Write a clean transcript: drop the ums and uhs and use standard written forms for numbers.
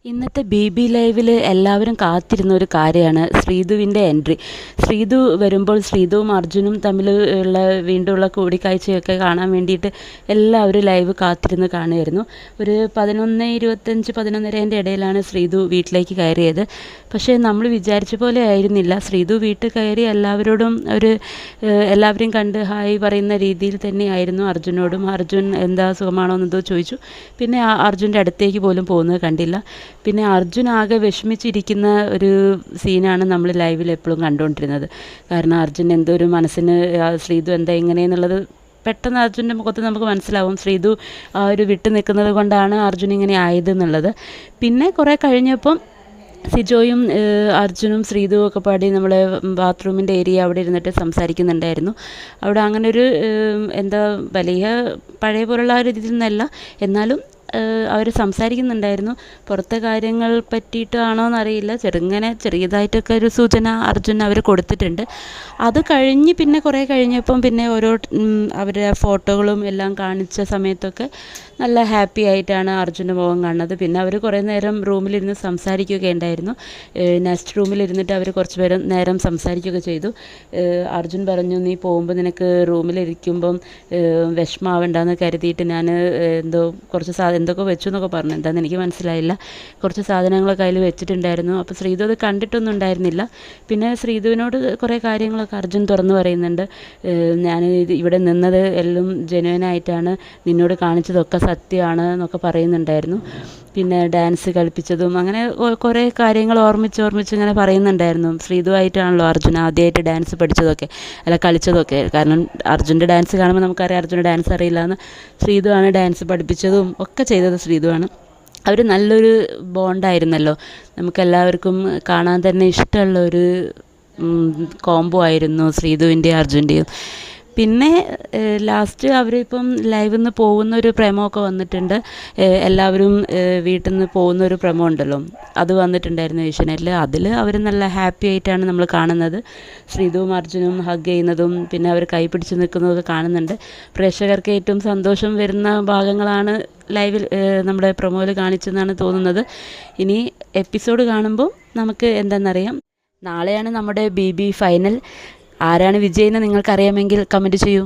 ഇന്നത്തെ ബി ലൈവിൽ എല്ലാവരും കാത്തിരുന്ന ഒരു കാര്യമാണ് ശ്രീധുവിൻ്റെ എൻട്രി. ശ്രീധു വരുമ്പോൾ ശ്രീധുവും അർജുനും തമ്മിൽ ഉള്ള വീണ്ടുമുള്ള കൂടിക്കാഴ്ചയൊക്കെ കാണാൻ വേണ്ടിയിട്ട് എല്ലാവരും ലൈവ് കാത്തിരുന്ന് കാണുമായിരുന്നു. ഒരു 11:25 11:30 ഇടയിലാണ് ശ്രീധു വീട്ടിലേക്ക് കയറിയത്. പക്ഷേ നമ്മൾ വിചാരിച്ച പോലെ ആയിരുന്നില്ല. ശ്രീധു വീട്ടിൽ കയറി എല്ലാവരോടും എല്ലാവരെയും കണ്ട് ഹായ് പറയുന്ന രീതിയിൽ തന്നെയായിരുന്നു അർജുനോടും. അർജുൻ എന്താ സുഖമാണോ എന്നെന്തോ ചോദിച്ചു. പിന്നെ അർജുൻ്റെ അടുത്തേക്ക് പോലും പോകുന്നത് കണ്ടില്ല. പിന്നെ അർജുൻ ആകെ വിഷമിച്ചിരിക്കുന്ന ഒരു സീനാണ് നമ്മൾ ലൈവിൽ എപ്പോഴും കണ്ടുകൊണ്ടിരുന്നത്. കാരണം അർജുൻ എന്തോ ഒരു മനസ്സിന് ശ്രീധു എന്താ ഇങ്ങനെയെന്നുള്ളത് പെട്ടെന്ന് അർജുൻ്റെ മുഖത്ത് നമുക്ക് മനസ്സിലാവും. ശ്രീധു ആ ഒരു വിട്ടു നിൽക്കുന്നത് കൊണ്ടാണ് അർജുൻ ഇങ്ങനെ ആയതെന്നുള്ളത്. പിന്നെ കുറേ കഴിഞ്ഞപ്പം സിജോയും അർജുനും ശ്രീധുവും ഒക്കെ പാടി നമ്മൾ ബാത്റൂമിൻ്റെ ഏരിയ അവിടെ ഇരുന്നിട്ട് സംസാരിക്കുന്നുണ്ടായിരുന്നു. അവിടെ അങ്ങനെ ഒരു എന്താ വലിയ പഴയ പോലുള്ള ആ ഒരു രീതിയിൽ നിന്നല്ല, എന്നാലും അവർ സംസാരിക്കുന്നുണ്ടായിരുന്നു. പുറത്തെ കാര്യങ്ങൾ പറ്റിയിട്ടാണോ എന്നറിയില്ല, ചെറിയതായിട്ടൊക്കെ ഒരു സൂചന അർജുൻ അവർ കൊടുത്തിട്ടുണ്ട്. അത് കഴിഞ്ഞ് പിന്നെ കുറേ കഴിഞ്ഞപ്പം പിന്നെ ഓരോ അവരുടെ ഫോട്ടോകളും എല്ലാം കാണിച്ച സമയത്തൊക്കെ നല്ല ഹാപ്പി ആയിട്ടാണ് അർജുൻ്റെ മുഖം കാണുന്നത്. പിന്നെ അവർ കുറേ നേരം റൂമിലിരുന്ന് സംസാരിക്കുകയുണ്ടായിരുന്നു. നെക്സ്റ്റ് റൂമിലിരുന്നിട്ട് അവർ കുറച്ച് നേരം സംസാരിക്കുകയൊക്കെ ചെയ്തു. അർജുൻ പറഞ്ഞു, നീ പോകുമ്പോൾ നിനക്ക് റൂമിലിരിക്കുമ്പം വിഷമാവണ്ടെന്ന് കരുതിയിട്ട് ഞാൻ എന്തൊക്കെ വെച്ചു എന്നൊക്കെ പറഞ്ഞു. എന്താണെന്ന് എനിക്ക് മനസ്സിലായില്ല. കുറച്ച് സാധനങ്ങളൊക്കെ അതിൽ വെച്ചിട്ടുണ്ടായിരുന്നു. അപ്പോൾ ശ്രീധു അത് കണ്ടിട്ടൊന്നും ഉണ്ടായിരുന്നില്ല. പിന്നെ ശ്രീധുവിനോട് കുറേ കാര്യങ്ങളൊക്കെ അർജുൻ തുറന്നു പറയുന്നുണ്ട്. ഞാൻ ഇവിടെ നിന്നത് എല്ലാം ജെന്യുവനായിട്ടാണ്, നിന്നോട് കാണിച്ചതൊക്കെ സത്യമാണ് എന്നൊക്കെ പറയുന്നുണ്ടായിരുന്നു. പിന്നെ ഡാൻസ് കളിപ്പിച്ചതും അങ്ങനെ കുറേ കാര്യങ്ങൾ ഓർമ്മിച്ച് ഇങ്ങനെ പറയുന്നുണ്ടായിരുന്നു. ശ്രീധുവായിട്ടാണല്ലോ അർജുൻ ആദ്യമായിട്ട് ഡാൻസ് പഠിച്ചതൊക്കെ കളിച്ചതൊക്കെ. കാരണം അർജുൻ്റെ ഡാൻസ് കാണുമ്പോൾ നമുക്കറിയാം അർജുൻ്റെ ഡാൻസ് അറിയില്ല എന്ന്. ശ്രീധുവാണ് ഡാൻസ് പഠിപ്പിച്ചതും ഒക്കെ ചെയ്തത് ശ്രീധുവാണ്. അവർ നല്ലൊരു ബോണ്ടായിരുന്നല്ലോ. നമുക്കെല്ലാവർക്കും കാണാൻ തന്നെ ഇഷ്ടമുള്ള ഒരു കോംബോ ആയിരുന്നു ശ്രീധുവിൻ്റെയും അർജുൻ്റെയും. പിന്നെ ലാസ്റ്റ് അവരിപ്പം ലൈവിൽ നിന്ന് പോകുന്നൊരു പ്രമോ വന്നിട്ടുണ്ട്. എല്ലാവരും വീട്ടിൽ നിന്ന് പോകുന്നൊരു പ്രമോ ഉണ്ടല്ലോ, അത് വന്നിട്ടുണ്ടായിരുന്നു ഏഷ്യാനെറ്റിൽ. അതിൽ അവർ നല്ല ഹാപ്പി ആയിട്ടാണ് നമ്മൾ കാണുന്നത്. ശ്രീധുവും അർജുനും ഹഗ് ചെയ്യുന്നതും പിന്നെ അവർ കൈ പിടിച്ച് നിൽക്കുന്നതൊക്കെ കാണുന്നുണ്ട്. പ്രേക്ഷകർക്ക് ഏറ്റവും സന്തോഷം വരുന്ന ഭാഗങ്ങളാണ് ലൈവിൽ നമ്മുടെ പ്രൊമോയിൽ കാണിച്ചെന്നാണ് തോന്നുന്നത്. ഇനി എപ്പിസോഡ് കാണുമ്പോൾ നമുക്ക് എന്താണെന്നറിയാം. നാളെയാണ് നമ്മുടെ ബി ഫൈനൽ. ആരാണ് വിജയി എന്ന് നിങ്ങൾക്കറിയാമെങ്കിൽ കമൻറ്റ് ചെയ്യൂ.